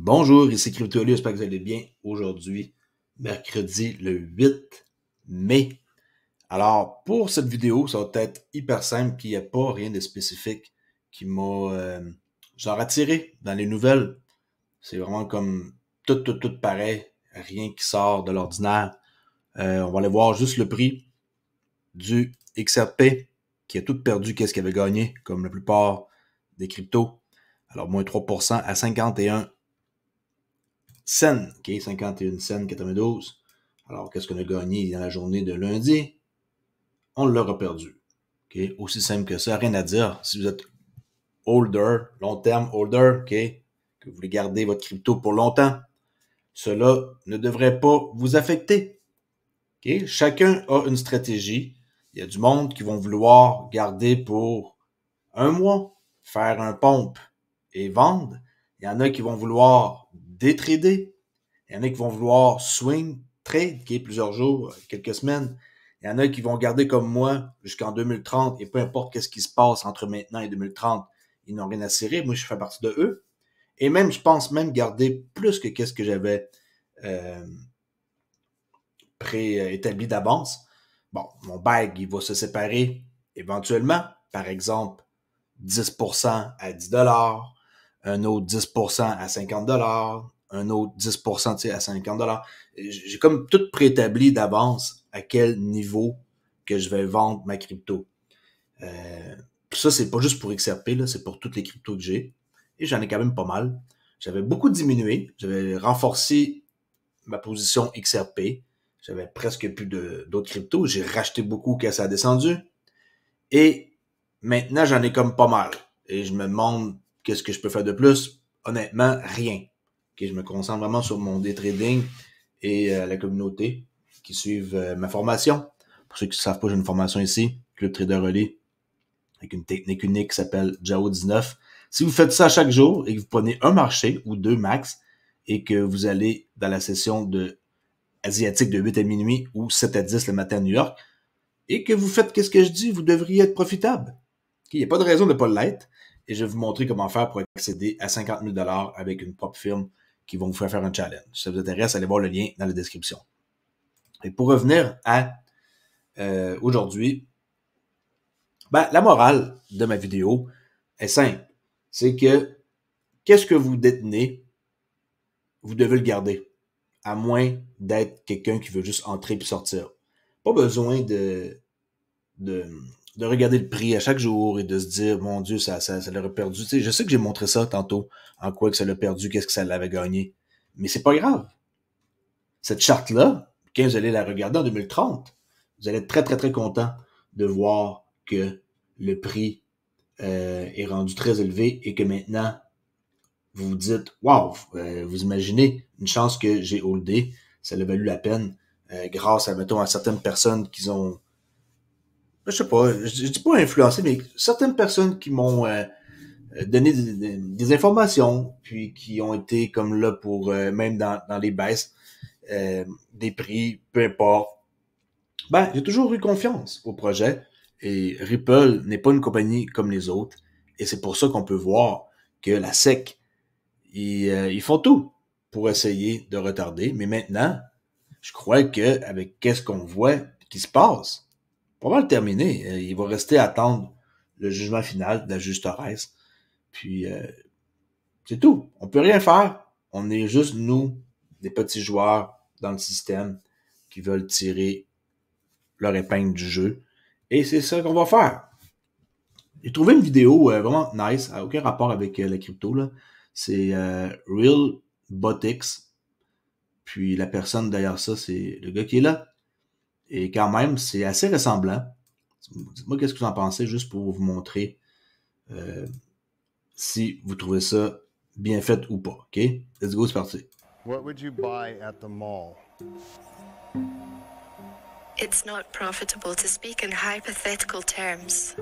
Bonjour, ici CryptoLu, j'espère que vous allez bien aujourd'hui, mercredi le 8 mai. Alors, pour cette vidéo, ça va être hyper simple, puis il n'y a pas rien de spécifique qui m'a genre attiré dans les nouvelles. C'est vraiment comme tout pareil, rien qui sort de l'ordinaire. On va aller voir juste le prix du XRP, qui a tout perdu, qu'est-ce qu'il avait gagné, comme la plupart des cryptos. Alors, moins 3% à 51 cents, ok, 51 cents 92. Alors, qu'est-ce qu'on a gagné dans la journée de lundi? On l'aura perdu. Okay? Aussi simple que ça, rien à dire. Si vous êtes holder, long terme holder, okay, que vous voulez garder votre crypto pour longtemps, cela ne devrait pas vous affecter. Okay? Chacun a une stratégie. Il y a du monde qui vont vouloir garder pour un mois, faire un pump et vendre. Il y en a qui vont vouloir détrader. Il y en a qui vont vouloir swing trade, qui est plusieurs jours, quelques semaines. Il y en a qui vont garder comme moi jusqu'en 2030 et peu importe qu'est-ce qui se passe entre maintenant et 2030, ils n'ont rien à cirer. Moi, je fais partie de eux. Et même, je pense même garder plus que qu'est-ce que j'avais préétabli d'avance. Bon, mon bag, il va se séparer éventuellement. Par exemple, 10% à 10$, un autre 10% à 50$, un autre 10% à 50$. J'ai comme tout préétabli d'avance à quel niveau que je vais vendre ma crypto. Ça, c'est pas juste pour XRP, là, c'est pour toutes les cryptos que j'ai. Et j'en ai quand même pas mal. J'avais beaucoup diminué. J'avais renforcé ma position XRP. J'avais presque plus d'autres cryptos. J'ai racheté beaucoup quand ça a descendu. Et maintenant, j'en ai comme pas mal. Et je me demande qu'est-ce que je peux faire de plus. Honnêtement, rien. Okay, je me concentre vraiment sur mon day trading et la communauté qui suivent ma formation. Pour ceux qui ne savent pas, j'ai une formation ici, Club Trader Relais, avec une technique unique qui s'appelle JAO 19. Si vous faites ça chaque jour et que vous prenez un marché ou deux max et que vous allez dans la session de asiatique de 8 à minuit ou 7 à 10 le matin à New York et que vous faites qu'est-ce que je dis, vous devriez être profitable. Il n'y a pas de raison de ne pas l'être. Et je vais vous montrer comment faire pour accéder à 50 000 $ avec une propre firme qui vont vous faire un challenge. Si ça vous intéresse, allez voir le lien dans la description. Et pour revenir à aujourd'hui, la morale de ma vidéo est simple. C'est que qu'est-ce que vous détenez, vous devez le garder. À moins d'être quelqu'un qui veut juste entrer puis sortir. Pas besoin de regarder le prix à chaque jour et de se dire, mon Dieu, ça l'aurait perdu. Tu sais, je sais que j'ai montré ça tantôt, en quoi que ça l'a perdu, qu'est-ce que ça l'avait gagné. Mais c'est pas grave. Cette charte-là, quand vous allez la regarder en 2030, vous allez être très content de voir que le prix est rendu très élevé et que maintenant, vous vous dites, wow, vous imaginez une chance que j'ai holdé, ça a valu la peine grâce à, mettons, à certaines personnes qui ont je sais pas, je dis pas influencé, mais certaines personnes qui m'ont donné des informations, puis qui ont été comme là pour, même dans les baisses des prix, peu importe. J'ai toujours eu confiance au projet, et Ripple n'est pas une compagnie comme les autres, et c'est pour ça qu'on peut voir que la SEC, ils font tout pour essayer de retarder, mais maintenant, je crois que avec qu'est-ce qu'on voit qui se passe, pas mal terminé. Il va rester à attendre le jugement final de la justeresse. Puis, c'est tout. On peut rien faire. On est juste, nous, des petits joueurs dans le système qui veulent tirer leur épingle du jeu. Et c'est ça qu'on va faire. J'ai trouvé une vidéo vraiment nice, ça n'a aucun rapport avec la crypto, là. C'est Real Botix. Puis la personne derrière ça, c'est le gars qui est là. Et quand même, c'est assez ressemblant. Dites-moi qu'est-ce que vous en pensez, juste pour vous montrer si vous trouvez ça bien fait ou pas. OK? Let's go, c'est parti. What would you buy at the mall? It's not profitable to speak in hypothetical terms.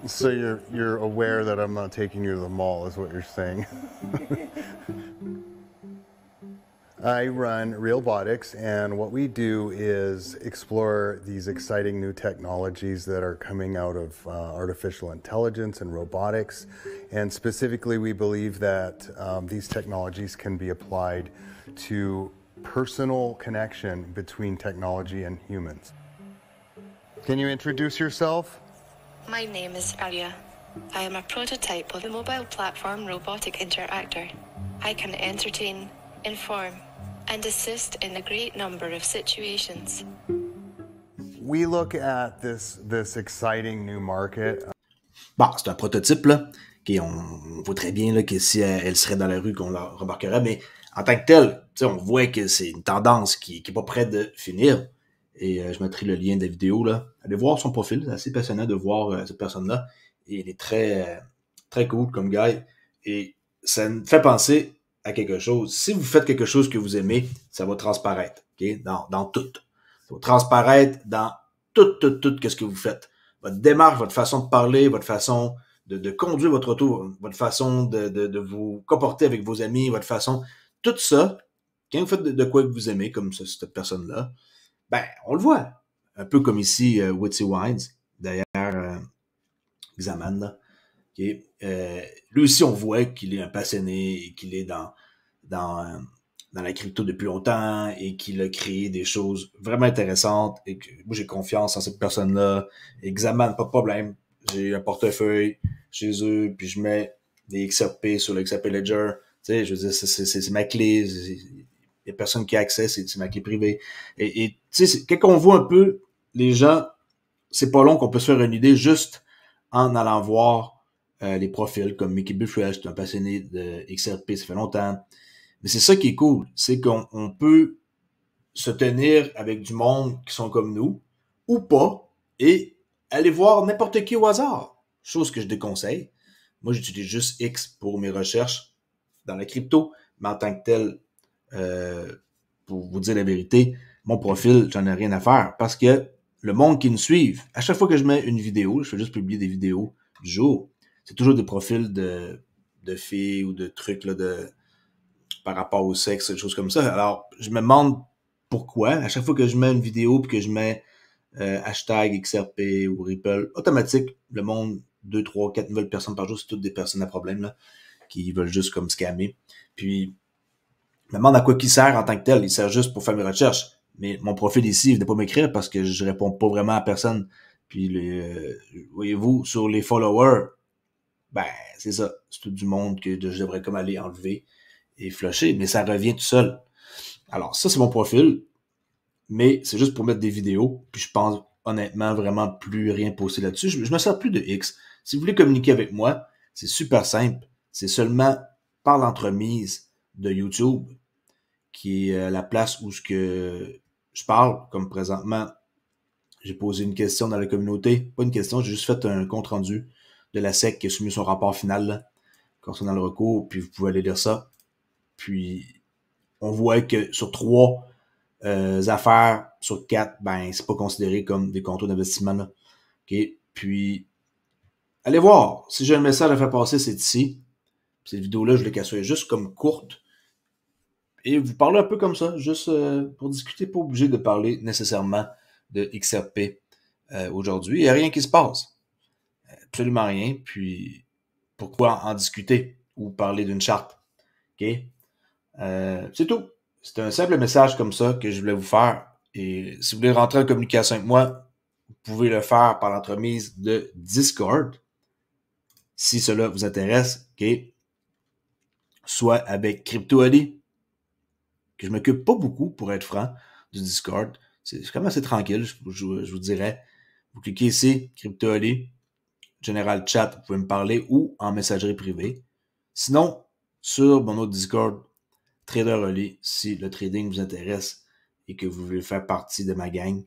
So you're aware that I'm not taking you to the mall, is what you're saying. I run Realbotics, and what we do is explore these exciting new technologies that are coming out of artificial intelligence and robotics. And specifically, we believe that these technologies can be applied to personal connection between technology and humans. Can you introduce yourself? My name is Arya. I am a prototype of a mobile platform robotic interactor. I can entertain, inform, and assist in a great number of situations. We look at this exciting new market. Bon, c'est un prototype, là. Okay, on voit très bien là, que si elle serait dans la rue, qu'on la remarquerait, mais en tant que tel, on voit que c'est une tendance qui est pas prête de finir. Et je mettrai le lien de la vidéo, là. Allez voir son profil, c'est assez passionnant de voir cette personne-là. Et il est très cool comme gars. Et ça me fait penser à quelque chose. Si vous faites quelque chose que vous aimez, ça va transparaître, okay? Dans tout. Ça va transparaître dans tout qu'est-ce que vous faites. Votre démarche, votre façon de parler, votre façon de conduire votre auto, votre façon de vous comporter avec vos amis, votre façon... Tout ça, quand vous faites de quoi que vous aimez, comme cette personne-là, ben, on le voit. Un peu comme ici, Witsy Wines, d'ailleurs, Xaman, là. Okay. Lui aussi, on voit qu'il est un passionné et qu'il est dans la crypto depuis longtemps et qu'il a créé des choses vraiment intéressantes et que moi, j'ai confiance en cette personne-là. Et Xaman, pas de problème. J'ai un portefeuille chez eux, puis je mets des XRP sur le XRP Ledger. Tu sais, je veux dire, c'est ma clé. Il y a personne qui a accès, c'est ma clé privée. Et tu sais, quand on voit un peu les gens, c'est pas long qu'on peut se faire une idée juste en allant voir les profils comme Mickey Buffresh, qui est un passionné de XRP, ça fait longtemps. Mais c'est ça qui est cool, c'est qu'on peut se tenir avec du monde qui sont comme nous, ou pas, et aller voir n'importe qui au hasard. Chose que je déconseille. Moi, j'utilise juste X pour mes recherches dans la crypto, mais en tant que tel, pour vous dire la vérité, mon profil, j'en ai rien à faire, parce que le monde qui nous suit, à chaque fois que je mets une vidéo, je fais juste publier des vidéos du jour, c'est toujours des profils de filles ou de trucs là, par rapport au sexe, des choses comme ça. Alors, je me demande pourquoi. À chaque fois que je mets une vidéo puis que je mets hashtag XRP ou Ripple, automatique, le monde, 2, 3, 4 nouvelles personnes par jour, c'est toutes des personnes à problème là, qui veulent juste comme scammer. Puis, je me demande à quoi il sert en tant que tel. Il sert juste pour faire mes recherches. Mais mon profil ici, il venait pas m'écrire parce que je réponds pas vraiment à personne. Puis, voyez-vous, sur les followers, ben, c'est ça. C'est tout du monde que je devrais comme aller enlever et flusher, mais ça revient tout seul. Alors, ça, c'est mon profil, mais c'est juste pour mettre des vidéos, puis je pense honnêtement vraiment plus rien poster là-dessus. Je me sers plus de X. Si vous voulez communiquer avec moi, c'est super simple. C'est seulement par l'entremise de YouTube, qui est la place où ce que je parle, comme présentement, j'ai posé une question dans la communauté. Pas une question, j'ai juste fait un compte-rendu de la SEC qui a soumis son rapport final là, concernant le recours, puis vous pouvez aller lire ça. Puis, on voit que sur 3 affaires sur 4, ben, c'est pas considéré comme des contours d'investissement, là. OK? Puis, allez voir. Si j'ai un message à faire passer, c'est ici. Cette vidéo-là, je voulais qu'elle soit juste comme courte. Et vous parlez un peu comme ça, juste pour discuter, pas obligé de parler nécessairement de XRP aujourd'hui. Il n'y a rien qui se passe. Absolument rien. Puis, pourquoi en discuter ou parler d'une charte? OK? C'est tout. C'est un simple message comme ça que je voulais vous faire. Et si vous voulez rentrer en communication avec moi, vous pouvez le faire par l'entremise de Discord. Si cela vous intéresse, OK? Soit avec CryptoAli, que je m'occupe pas beaucoup, pour être franc, du Discord. C'est quand même assez tranquille, je vous dirais. Vous cliquez ici, CryptoAli, General Chat, vous pouvez me parler, ou en messagerie privée. Sinon, sur mon autre Discord, TraderAli, si le trading vous intéresse et que vous voulez faire partie de ma gang.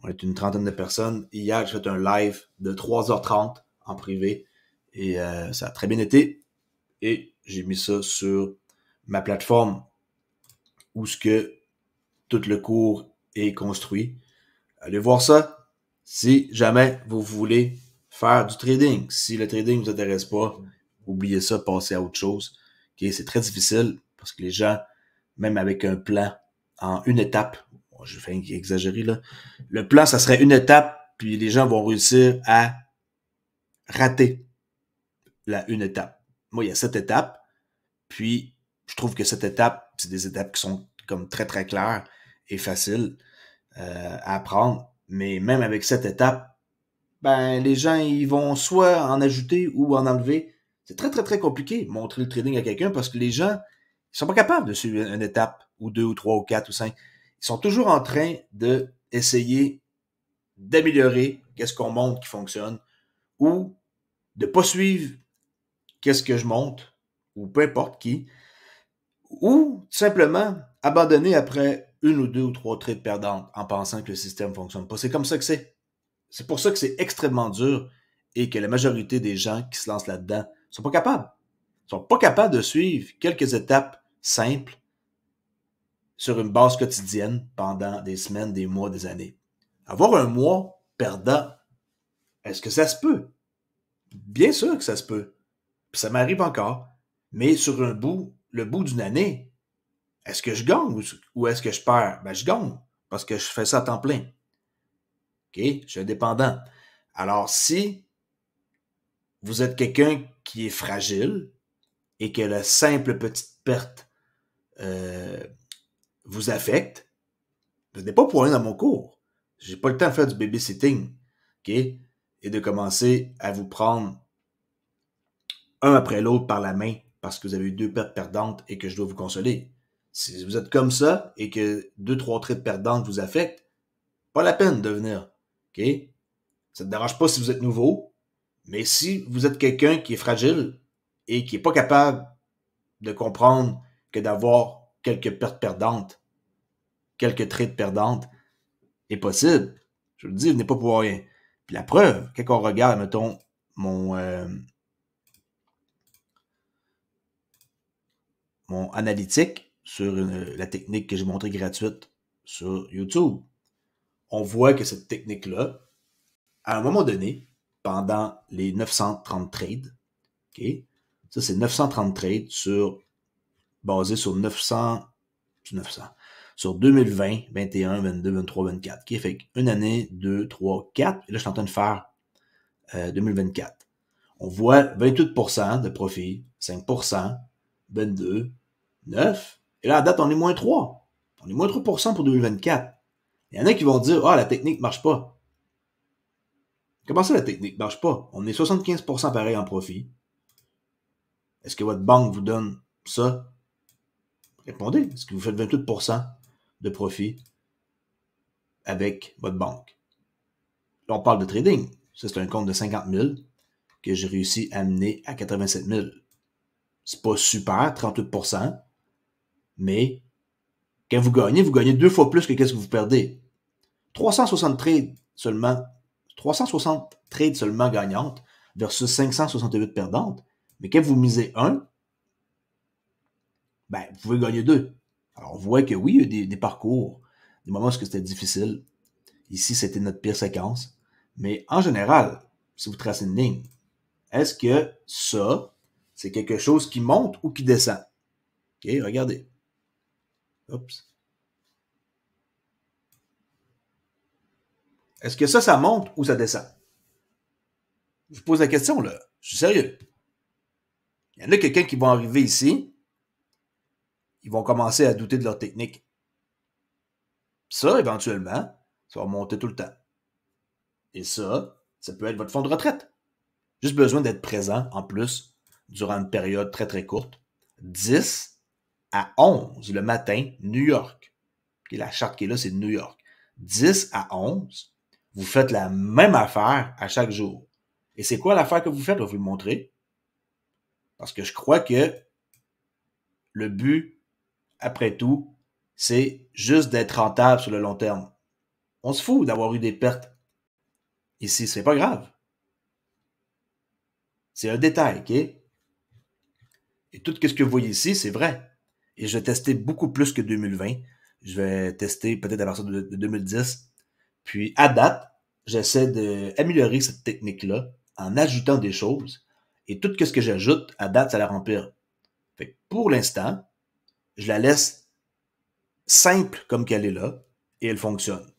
On est une trentaine de personnes. Hier, j'ai fait un live de 3h30 en privé et ça a très bien été. Et j'ai mis ça sur ma plateforme où ce que tout le cours est construit. Allez voir ça si jamais vous voulez faire du trading. Si le trading ne vous intéresse pas, oubliez ça, passez à autre chose. Okay? C'est très difficile parce que les gens même avec un plan en une étape. Bon, je fais exagérer là. Le plan, ça serait une étape, puis les gens vont réussir à rater la une étape. Moi, il y a 7 étapes, puis je trouve que cette étape, c'est des étapes qui sont comme très, très claires et faciles à apprendre. Mais même avec cette étape, ben les gens, ils vont soit en ajouter ou en enlever. C'est très, très, très compliqué de montrer le trading à quelqu'un parce que les gens, ils sont pas capables de suivre une étape, ou 2, ou 3, ou 4, ou 5. Ils sont toujours en train d'essayer d'améliorer qu'est-ce qu'on montre qui fonctionne ou de pas suivre qu'est-ce que je montre, ou peu importe qui, ou simplement abandonner après une ou deux ou trois trades perdantes en pensant que le système fonctionne pas. C'est comme ça que c'est. C'est pour ça que c'est extrêmement dur et que la majorité des gens qui se lancent là-dedans sont pas capables. Ils sont pas capables de suivre quelques étapes simples sur une base quotidienne pendant des semaines, des mois, des années. Avoir un mois perdant, est-ce que ça se peut? Bien sûr que ça se peut. Puis ça m'arrive encore. Mais sur le bout d'une année, est-ce que je gagne ou est-ce que je perds? Ben, je gagne parce que je fais ça à temps plein. OK? Je suis indépendant. Alors, si vous êtes quelqu'un qui est fragile et que la simple petite perte vous affecte, vous n'êtes pas pour rien dans mon cours. J'ai pas le temps de faire du babysitting. OK? Et de commencer à vous prendre un après l'autre par la main parce que vous avez eu 2 pertes perdantes et que je dois vous consoler. Si vous êtes comme ça et que 2-3 trades perdantes vous affectent, pas la peine de venir. OK? Ça ne te dérange pas si vous êtes nouveau, mais si vous êtes quelqu'un qui est fragile et qui n'est pas capable de comprendre que d'avoir quelques pertes perdantes, quelques trades perdantes est possible, je vous le dis, venez pas pour rien. Puis la preuve, quand on regarde, mettons, mon analytique sur la technique que j'ai montrée gratuite sur YouTube, on voit que cette technique-là, à un moment donné, pendant les 930 trades, OK, ça c'est 930 trades basés sur 900, sur 2020, 21, 22, 23, 24. OK, fait une année, 2, 3, 4, et là je suis en train de faire 2024. On voit 28% de profit, 5%, 22, 9, et là à date on est moins 3. On est moins 3% pour 2024. Il y en a qui vont dire, la technique marche pas. Comment ça, la technique marche pas? On est 75% pareil en profit. Est-ce que votre banque vous donne ça? Répondez. Est-ce que vous faites 28% de profit avec votre banque? Là, on parle de trading. Ça, c'est un compte de 50 000 que j'ai réussi à amener à 87 000. C'est pas super, 38%, mais quand vous gagnez 2 fois plus que qu'est-ce que vous perdez. 360 trades seulement gagnantes versus 568 perdantes. Mais quand vous misez 1, ben, vous pouvez gagner 2. Alors, on voit que oui, il y a des parcours, des moments où c'était difficile. Ici, c'était notre pire séquence. Mais en général, si vous tracez une ligne, est-ce que ça, c'est quelque chose qui monte ou qui descend? OK, regardez. Oups. Est-ce que ça monte ou ça descend? Je vous pose la question, là. Je suis sérieux. Il y en a quelqu'un qui vont arriver ici, ils vont commencer à douter de leur technique. Ça, éventuellement, ça va monter tout le temps. Et ça peut être votre fonds de retraite. Juste besoin d'être présent, en plus, durant une période très, très courte. 10 à 11 le matin, New York. Okay, la charte qui est là, c'est New York. 10 à 11, vous faites la même affaire à chaque jour. Et c'est quoi l'affaire que vous faites? Je vais vous le montrer. Parce que je crois que le but, après tout, c'est juste d'être rentable sur le long terme. On se fout d'avoir eu des pertes. Ici, c'est pas grave. C'est un détail, OK? Et tout ce que vous voyez ici, c'est vrai. Et je vais tester beaucoup plus que 2020. Je vais tester peut-être à partir de 2010. Puis, à date, j'essaie d'améliorer cette technique-là en ajoutant des choses. Et tout ce que j'ajoute, à date, ça la rend pire. Fait que pour l'instant, je la laisse simple comme qu'elle est là, et elle fonctionne.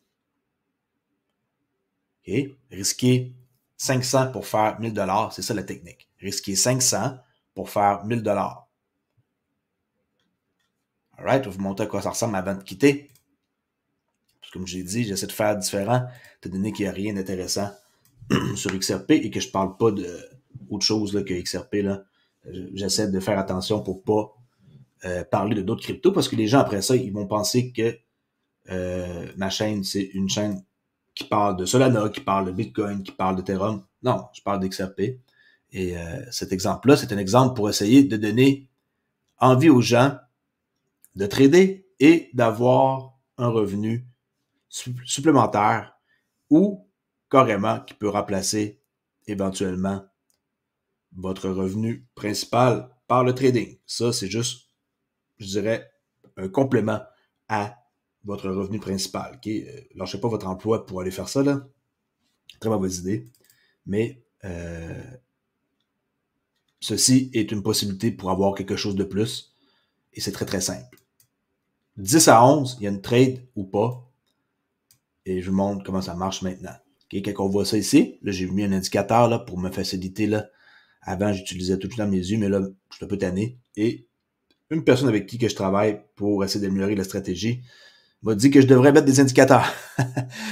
Okay? Risquer 500 pour faire 1000 $, c'est ça la technique. Risquer 500 pour faire 1000 $. Alright, je vais vous montrer à quoi ça ressemble avant de quitter. Parce que comme j'ai dit, j'essaie de faire différent, étant donné qu'il n'y a rien d'intéressant sur XRP et que je ne parle pas d'autre chose là, que XRP. Là. J'essaie de faire attention pour ne pas parler de d'autres cryptos parce que les gens, après ça, ils vont penser que ma chaîne, c'est une chaîne qui parle de Solana, qui parle de Bitcoin, qui parle d'Ethereum. Non, je parle d'XRP. Et cet exemple-là, c'est un exemple pour essayer de donner envie aux gens de trader et d'avoir un revenu supplémentaire ou carrément qui peut remplacer éventuellement votre revenu principal par le trading. Ça, c'est juste, je dirais, un complément à votre revenu principal. Okay? Lâchez pas votre emploi pour aller faire ça, là. Très mauvaise idée. Mais ceci est une possibilité pour avoir quelque chose de plus. Et c'est très, très simple. 10 à 11, il y a une trade ou pas. Et je vous montre comment ça marche maintenant. Okay? Quand on voit ça ici, là, j'ai mis un indicateur là, pour me faciliter. Là. Avant, j'utilisais tout le temps mes yeux, mais là, je suis un peu tanné. Et une personne avec qui que je travaille pour essayer d'améliorer la stratégie m'a dit que je devrais mettre des indicateurs.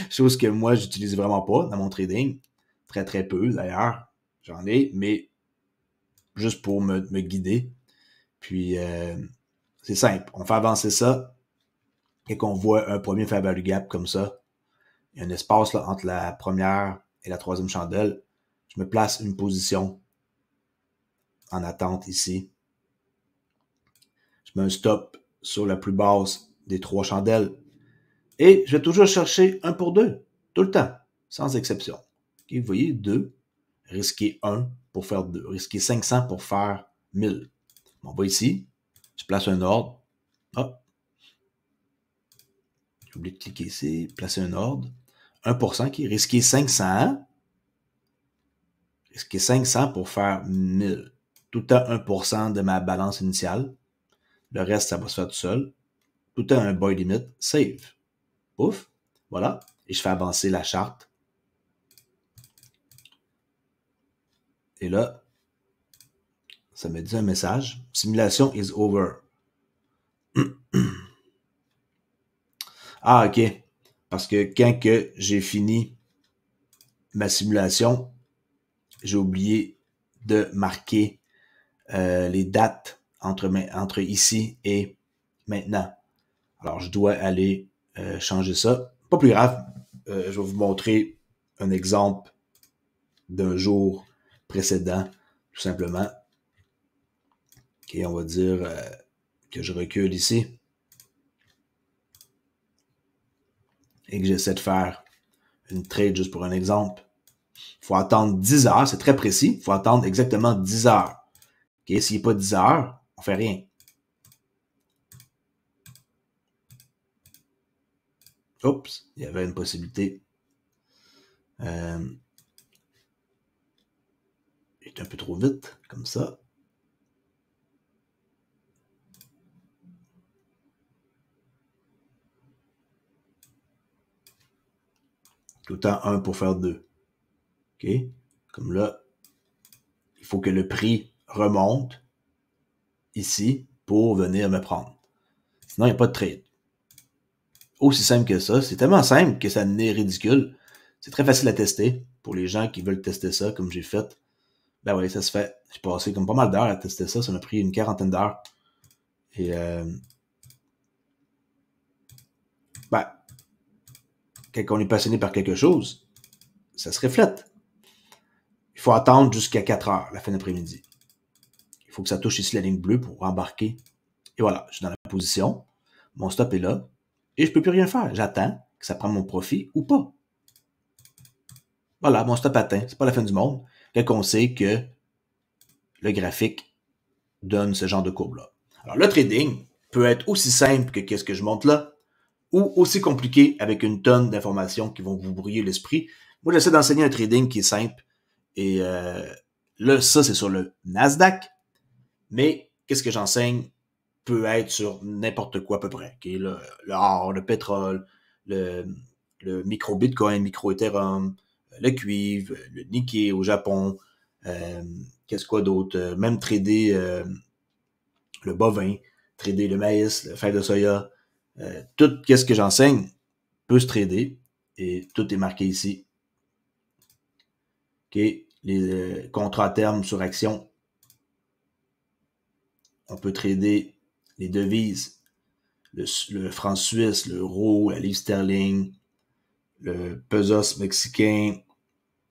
Chose que moi, j'utilise vraiment pas dans mon trading. Très, très peu, d'ailleurs. J'en ai, mais juste pour me guider. Puis, c'est simple. On fait avancer ça. Et qu'on voit un premier fair value gap comme ça, il y a un espace là, entre la première et la troisième chandelle. Je me place une position en attente ici. Je mets un stop sur la plus basse des 3 chandelles. Et je vais toujours chercher 1 pour 2, tout le temps, sans exception. Okay, vous voyez, 2, risquer 1 pour faire 2, risquer 500 pour faire 1000. On va ici, je place un ordre. Hop. J'ai oublié de cliquer ici, placer un ordre. 1% qui est risqué 500. Risqué 500 pour faire 1000. Tout le temps 1% de ma balance initiale. Le reste, ça va se faire tout seul. Tout le temps un buy limit. Save. Ouf. Voilà. Et je fais avancer la charte. Et là, ça me dit un message. Simulation is over. Ah, OK. Parce que quand que j'ai fini ma simulation, j'ai oublié de marquer les dates entre ici et maintenant. Alors, je dois aller changer ça. Pas plus grave. Je vais vous montrer un exemple d'un jour précédent, tout simplement. OK, on va dire que je recule ici. Et que j'essaie de faire une trade juste pour un exemple. Il faut attendre 10 heures, c'est très précis. Il faut attendre exactement 10 heures. Okay? S'il n'y a pas 10 heures, on ne fait rien. Oups, il y avait une possibilité. J'étais un peu trop vite, comme ça. Tout le temps 1 pour faire 2. OK? Comme là, il faut que le prix remonte ici pour venir me prendre. Sinon, il n'y a pas de trade. Aussi simple que ça. C'est tellement simple que ça n'est ridicule. C'est très facile à tester pour les gens qui veulent tester ça, comme j'ai fait. Ben oui, ça se fait. J'ai passé comme pas mal d'heures à tester ça. Ça m'a pris une quarantaine d'heures. Et quand on est passionné par quelque chose, ça se reflète. Il faut attendre jusqu'à 4 heures, la fin d'après-midi. Il faut que ça touche ici la ligne bleue pour embarquer. Et voilà, je suis dans la position. Mon stop est là. Et je ne peux plus rien faire. J'attends que ça prenne mon profit ou pas. Voilà, mon stop atteint. C'est pas la fin du monde. Quand on sait que le graphique donne ce genre de courbe-là. Alors, le trading peut être aussi simple que qu'est-ce que je montre là, ou aussi compliqué avec une tonne d'informations qui vont vous brouiller l'esprit. Moi, j'essaie d'enseigner un trading qui est simple. Et là, ça, c'est sur le Nasdaq. Mais qu'est-ce que j'enseigne peut être sur n'importe quoi à peu près. Okay? Le or, le pétrole, le micro-bitcoin, micro-ethereum, le cuivre, le Nikkei au Japon, qu'est-ce quoi d'autre? Même trader le bovin, trader le maïs, le fève de soya, tout ce que j'enseigne peut se trader et tout est marqué ici. OK? Les contrats à terme sur action. On peut trader les devises, le franc suisse, l'euro, la livre sterling, le pesos mexicain,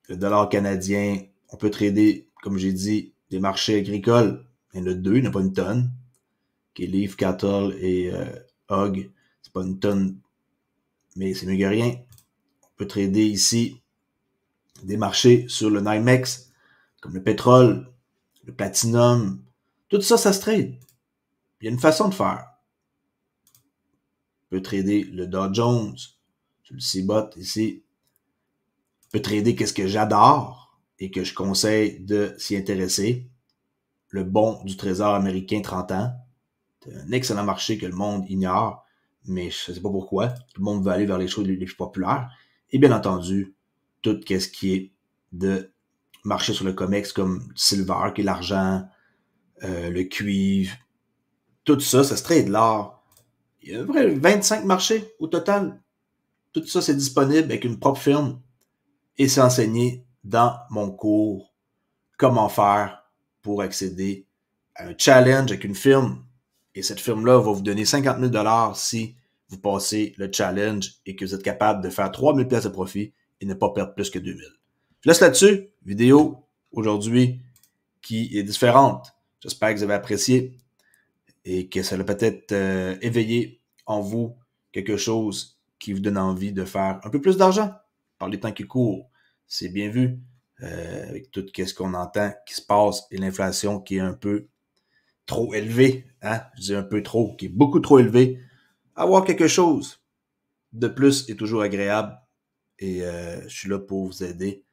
le dollar canadien. On peut trader, comme j'ai dit, des marchés agricoles. Il y en a 2, il n'y en a pas une tonne. Okay, Leaf, Cattle et Hog. C'est pas une tonne, mais c'est mieux que rien. On peut trader ici des marchés sur le NYMEX, comme le pétrole, le platinum. Tout ça, ça se trade. Il y a une façon de faire. On peut trader le Dow Jones, sur le CBOT ici. On peut trader qu'est-ce que j'adore et que je conseille de s'y intéresser. Le bon du Trésor américain 30 ans. C'est un excellent marché que le monde ignore, mais je ne sais pas pourquoi. Tout le monde veut aller vers les choses les plus populaires. Et bien entendu, tout ce qui est de marché sur le COMEX comme le silver, qui est l'argent, le cuivre, tout ça, ça se trade l'or. Il y a à peu près 25 marchés au total. Tout ça, c'est disponible avec une propre firme et c'est enseigné dans mon cours comment faire pour accéder à un challenge avec une firme. Et cette firme-là va vous donner 50 000 $ si vous passez le challenge et que vous êtes capable de faire 3 000 $ de profit et ne pas perdre plus que 2 000. Je laisse là-dessus. Vidéo aujourd'hui qui est différente. J'espère que vous avez apprécié et que ça a peut-être éveillé en vous quelque chose qui vous donne envie de faire un peu plus d'argent par les temps qui courent. C'est bien vu avec tout ce qu'on entend qui se passe et l'inflation qui est un peu trop élevée, hein? Je dis un peu trop, qui est beaucoup trop élevée. Avoir quelque chose de plus est toujours agréable et je suis là pour vous aider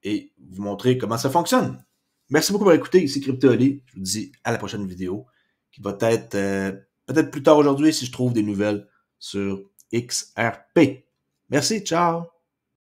et vous montrer comment ça fonctionne. Merci beaucoup pour écouter. Ici Crypto Ali. Je vous dis à la prochaine vidéo qui va être peut-être plus tard aujourd'hui si je trouve des nouvelles sur XRP. Merci, ciao!